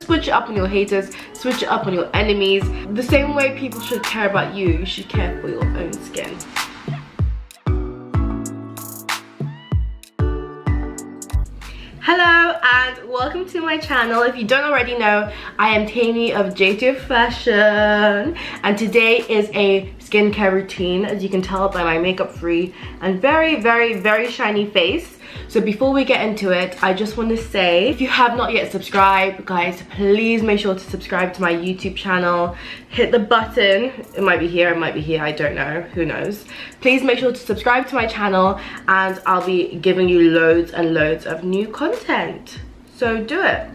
switch it up on your haters, switch it up on your enemies. The same way people should care about you, you should care for your own skin. Hello and welcome to my channel. If you don't already know, I am Temi of jtofashion, and today is a skincare routine, as you can tell by my makeup free and very shiny face. So before we get into it, I just want to say, if you have not yet subscribed, guys, please make sure to subscribe to my YouTube channel. Hit the button. It might be here, it might be here, I don't know, who knows. Please make sure to subscribe to my channel, and I'll be giving you loads and loads of new content. So do it.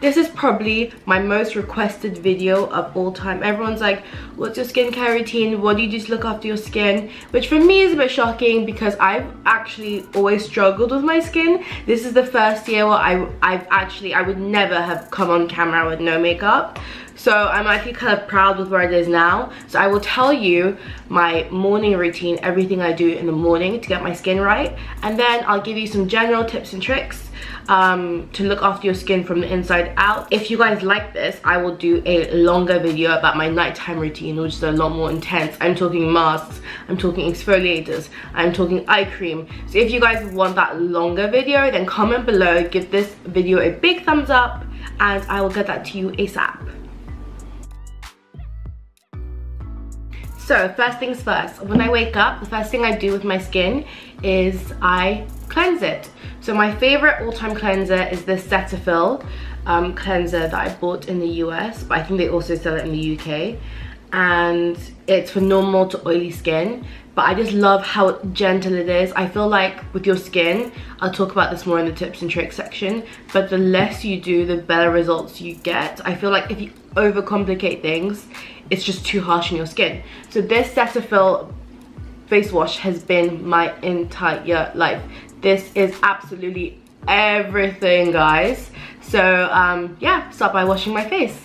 This is probably my most requested video of all time. Everyone's like, what's your skincare routine? What do you do to look after your skin? Which for me is a bit shocking because I've actually always struggled with my skin. This is the first year where I would never have come on camera with no makeup. So I'm actually kind of proud with where it is now. So I will tell you my morning routine, everything I do in the morning to get my skin right. And then I'll give you some general tips and tricks to look after your skin from the inside out. If you guys like this, I will do a longer video about my nighttime routine, which is a lot more intense. I'm talking masks, I'm talking exfoliators, I'm talking eye cream. So if you guys want that longer video, then comment below, give this video a big thumbs up, and I will get that to you ASAP. So first things first, when I wake up, the first thing I do with my skin is I cleanse it. So my favorite all-time cleanser is this Cetaphil cleanser that I bought in the US, but I think they also sell it in the UK. And it's for normal to oily skin, but I just love how gentle it is. I feel like with your skin, I'll talk about this more in the tips and tricks section, but the less you do, the better results you get. I feel like if you overcomplicate things, it's just too harsh on your skin. So this Cetaphil face wash has been my entire life. This is absolutely everything, guys. So yeah, start by washing my face.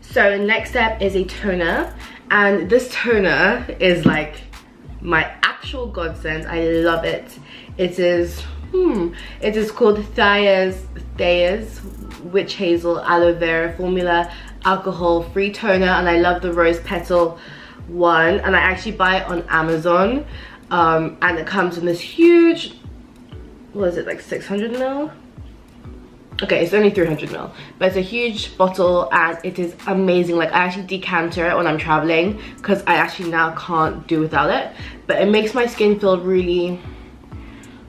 So next step is a toner, and this toner is like my actual godsend. I love it. It is called Thayer's Witch Hazel Aloe Vera Formula Alcohol Free Toner, and I love the rose petal one, and I actually buy it on Amazon, and it comes in this huge, what is it, like 600 ml? Okay, it's only 300 ml, but it's a huge bottle and it is amazing. Like, I actually decanter it when I'm traveling because I actually now can't do without it, but it makes my skin feel really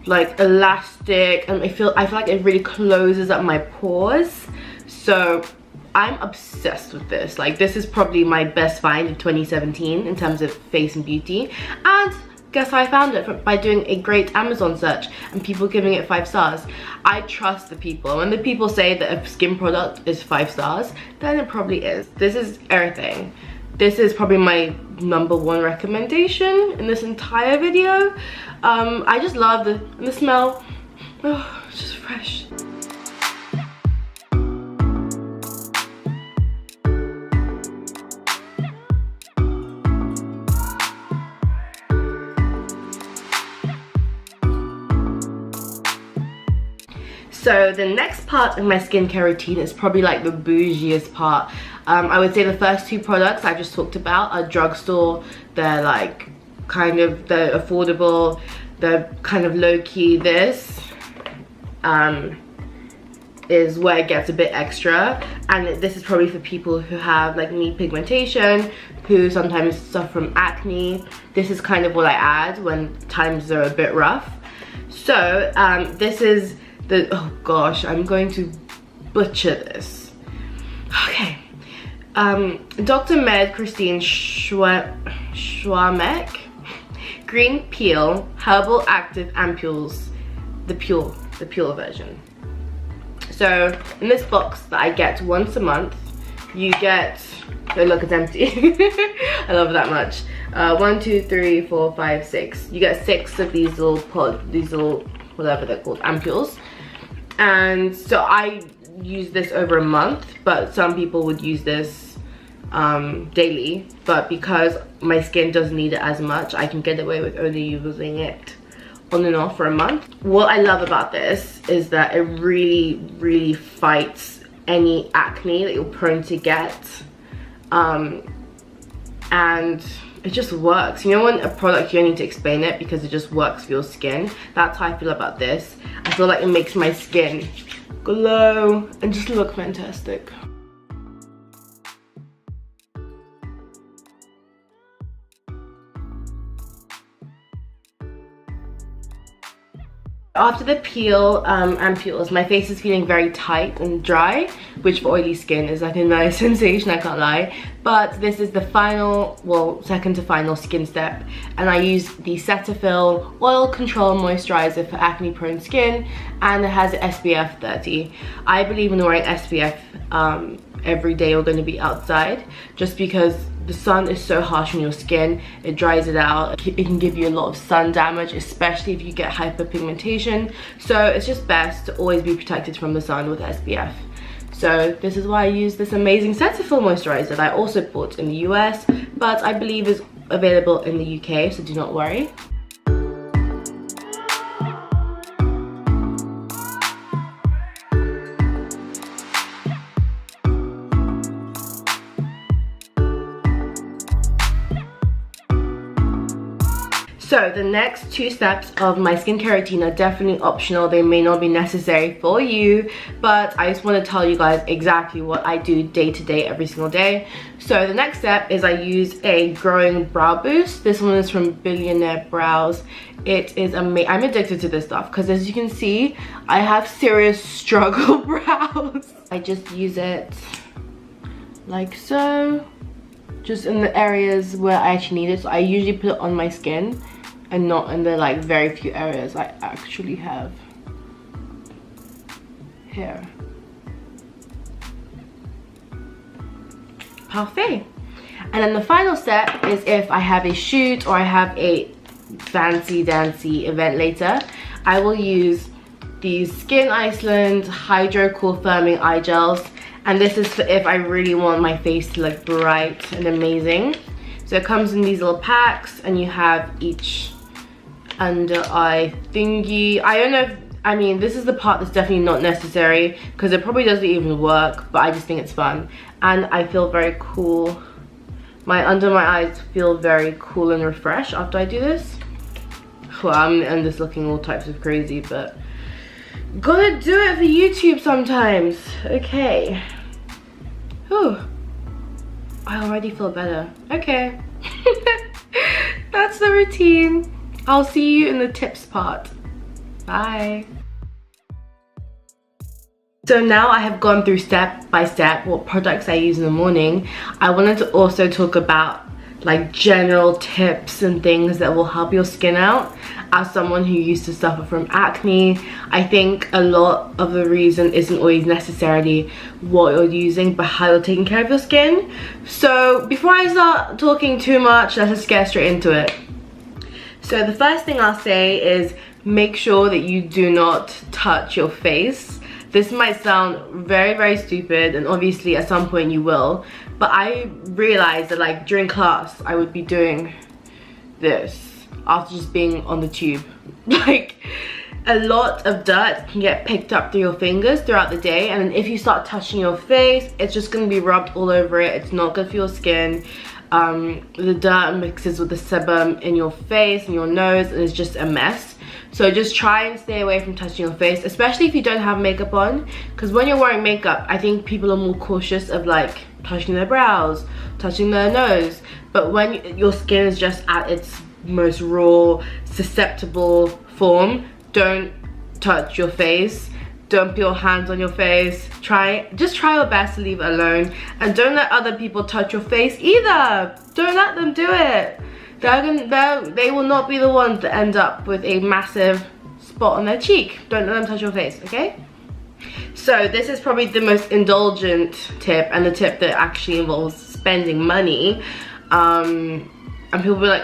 like elastic, and I feel like it really closes up my pores. So I'm obsessed with this. Like, this is probably my best find of 2017 in terms of face and beauty. And guess how I found it? By doing a great Amazon search and people giving it 5 stars. I trust the people. When the people say that a skin product is 5 stars, then it probably is. This is everything. This is probably my #1 recommendation in this entire video. I just love the smell. Oh, it's just fresh. So the next part of my skincare routine is probably like the bougiest part. I would say the first 2 products I just talked about are drugstore. They're like they're affordable, they're kind of low-key. This is where it gets a bit extra, and this is probably for people who have like me pigmentation, who sometimes suffer from acne. This is kind of what I add when times are a bit rough. So this is the, oh gosh, I'm going to butcher this. Okay, Dr. Med Christine Schwamek Green Peel Herbal Active Ampules, the pure version. So in this box that I get once a month, you get, oh look, it's empty. I love that much. 1, 2, 3, 4, 5, 6. You get 6 of these little whatever they're called, ampules. And so use this over a month, but some people would use this daily. But because my skin doesn't need it as much, I can get away with only using it on and off for a month. What I love about this is that it really fights any acne that you're prone to get, and it just works. You know, when a product, you don't need to explain it because it just works for your skin. That's how I feel about this. I feel like it makes my skin glow and just look fantastic. After the peel and peels, my face is feeling very tight and dry, which for oily skin is like a nice sensation, I can't lie. But this is the final, well, second to final skin step, and I use the Cetaphil Oil Control Moisturizer for acne prone skin, and it has SPF 30. I believe in wearing SPF every day you're going to be outside, just because the sun is so harsh on your skin. It dries it out. It can give you a lot of sun damage, especially if you get hyperpigmentation. So it's just best to always be protected from the sun with SPF. So this is why I use this amazing Cetaphil moisturizer that I also bought in the US, but I believe is available in the UK, so do not worry. So the next two steps of my skincare routine are definitely optional. They may not be necessary for you, but I just want to tell you guys exactly what I do day to day every single day. So the next step is I use a growing brow boost. This one is from Billionaire Brows. It is amazing. I'm addicted to this stuff because, as you can see, I have serious struggle brows. I just use it like so, just in the areas where I actually need it. So I usually put it on my skin and not in the like very few areas I actually have here. Parfait. And then the final step is if I have a shoot or I have a fancy dancy event later, I will use these Skin Iceland Hydro Cool Firming Eye Gels. And this is for if I really want my face to look bright and amazing. So it comes in these little packs, and you have each under eye thingy. I don't know if, I mean, this is the part that's definitely not necessary because it probably doesn't even work, but I just think it's fun. And I feel very cool. Under my eyes feel very cool and refreshed after I do this. Well, I'm just looking all types of crazy, but gotta do it for YouTube sometimes. Okay. Whew. I already feel better. Okay. That's the routine. I'll see you in the tips part. Bye. So now I have gone through step by step what products I use in the morning. I wanted to also talk about like general tips and things that will help your skin out. As someone who used to suffer from acne, I think a lot of the reason isn't always necessarily what you're using, but how you're taking care of your skin. So before I start talking too much, let's just get straight into it. So the first thing I'll say is make sure that you do not touch your face. This might sound very stupid, and obviously at some point you will, but I realized that like during class I would be doing this after just being on the tube. Like, a lot of dirt can get picked up through your fingers throughout the day, and if you start touching your face, it's just going to be rubbed all over it. It's not good for your skin. The dirt mixes with the sebum in your face and your nose, and it's just a mess. So just try and stay away from touching your face, especially if you don't have makeup on, because when you're wearing makeup, I think people are more cautious of like touching their brows, touching their nose. But when your skin is just at its most raw, susceptible form, don't touch your face. Don't put your hands on your face. Just try your best to leave it alone, and don't let other people touch your face either. Don't let them do it. They will not be the ones that end up with a massive spot on their cheek. Don't let them touch your face, okay? So this is probably the most indulgent tip, and the tip that actually involves spending money. And people will be like,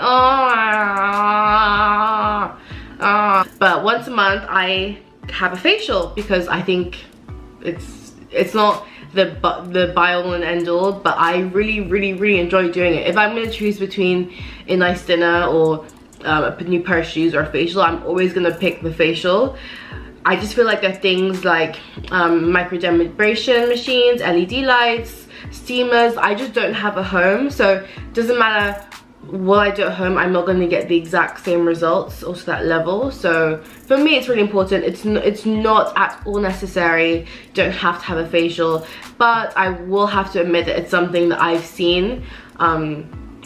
but once a month I have a facial because I think it's it's not the buy all and end all, but I really enjoy doing it. If I'm gonna choose between a nice dinner or a new pair of shoes or a facial, I'm always gonna pick the facial. I just feel like there are things like microdermabrasion machines, LED lights, steamers. I just don't have a home, so it doesn't matter what I do at home, I'm not going to get the exact same results or to that level. So for me, it's really important. It's not at all necessary. You don't have to have a facial, but I will have to admit that it's something that I've seen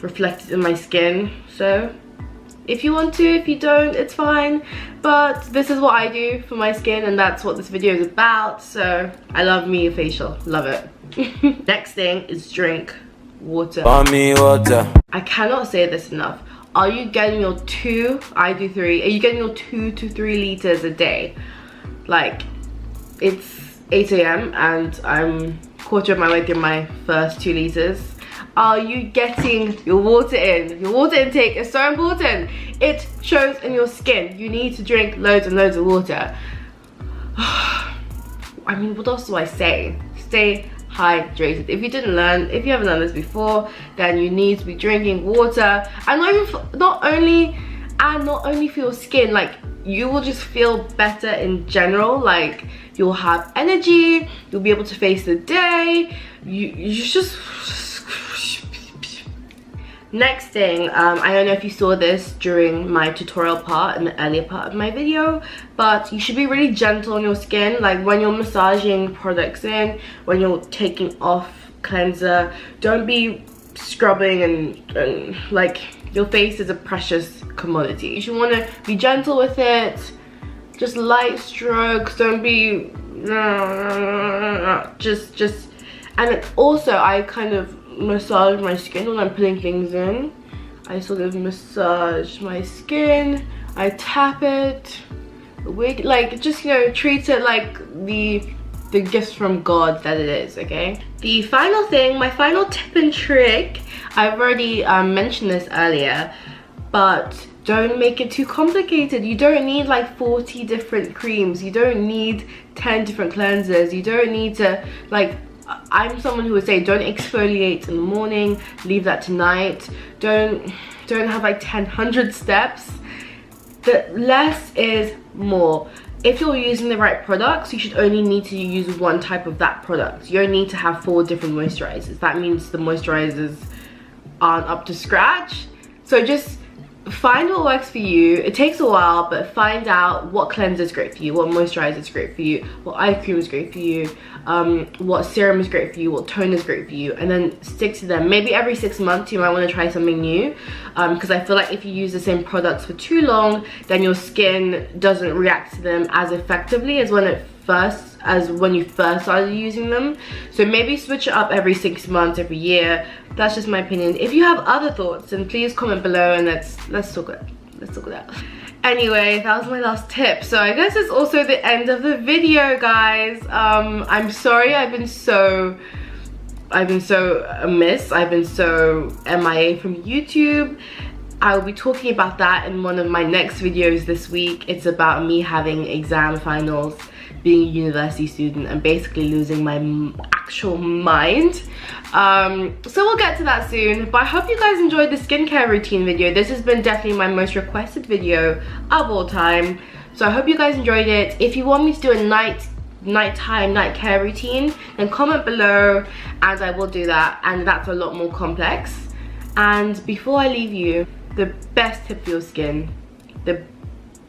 reflected in my skin. So if you want to, if you don't, it's fine. But this is what I do for my skin, and that's what this video is about. So I love me a facial, love it. Next thing is drink water. Water. I cannot say this enough. Are you getting your 2, I do 3, are you getting your 2 to 3 liters a day? Like, it's 8 AM and I'm quarter of my way through my first 2 liters. Are you getting your water in? Your water intake is so important. It shows in your skin. You need to drink loads and loads of water. I mean, what else do I say? Stay hydrated. If you haven't done this before, then you need to be drinking water, and not only for your skin, like you will just feel better in general. Like you'll have energy, you'll be able to face the day. You just Next thing, I don't know if you saw this during my tutorial part, in the earlier part of my video, but you should be really gentle on your skin. Like when you're massaging products in, when you're taking off cleanser, don't be scrubbing and like your face is a precious commodity. You should want to be gentle with it, just light strokes, don't be just. And also I kind of massage my skin when I'm putting things in. I sort of massage my skin, I tap it, like just, you know, treat it like the gift from God that it is, okay? The final thing, my final tip and trick, I've already mentioned this earlier, but don't make it too complicated. You don't need like 40 different creams, you don't need 10 different cleansers, you don't need to, like, I'm someone who would say don't exfoliate in the morning, leave that to night. Don't have like 100 steps. The less is more. If you're using the right products, you should only need to use one type of that product. You don't need to have 4 different moisturizers. That means the moisturizers aren't up to scratch. So just find what works for you. It takes a while, but find out what cleanser is great for you, what moisturizer is great for you, what eye cream is great for you, what serum is great for you, what toner is great for you, and then stick to them. Maybe every 6 months you might want to try something new, because I feel like if you use the same products for too long, then your skin doesn't react to them as effectively as when you first started using them. So maybe switch it up every 6 months, every year. That's just my opinion. If you have other thoughts, then please comment below and let's talk it out. Anyway, that was my last tip. So I guess it's also the end of the video, guys. I'm sorry I've been so amiss. I've been so MIA from YouTube. I will be talking about that in one of my next videos this week. It's about me having exam finals, being a university student, and basically losing my actual mind. So we'll get to that soon, but I hope you guys enjoyed the skincare routine video. This has been definitely my most requested video of all time, so I hope you guys enjoyed it. If you want me to do a nighttime night care routine, then comment below and I will do that, and that's a lot more complex. And before I leave you, the best tip for your skin, the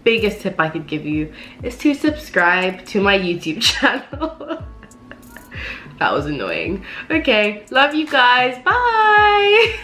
biggest tip I could give you, is to subscribe to my YouTube channel. That was annoying. Okay, love you guys, bye.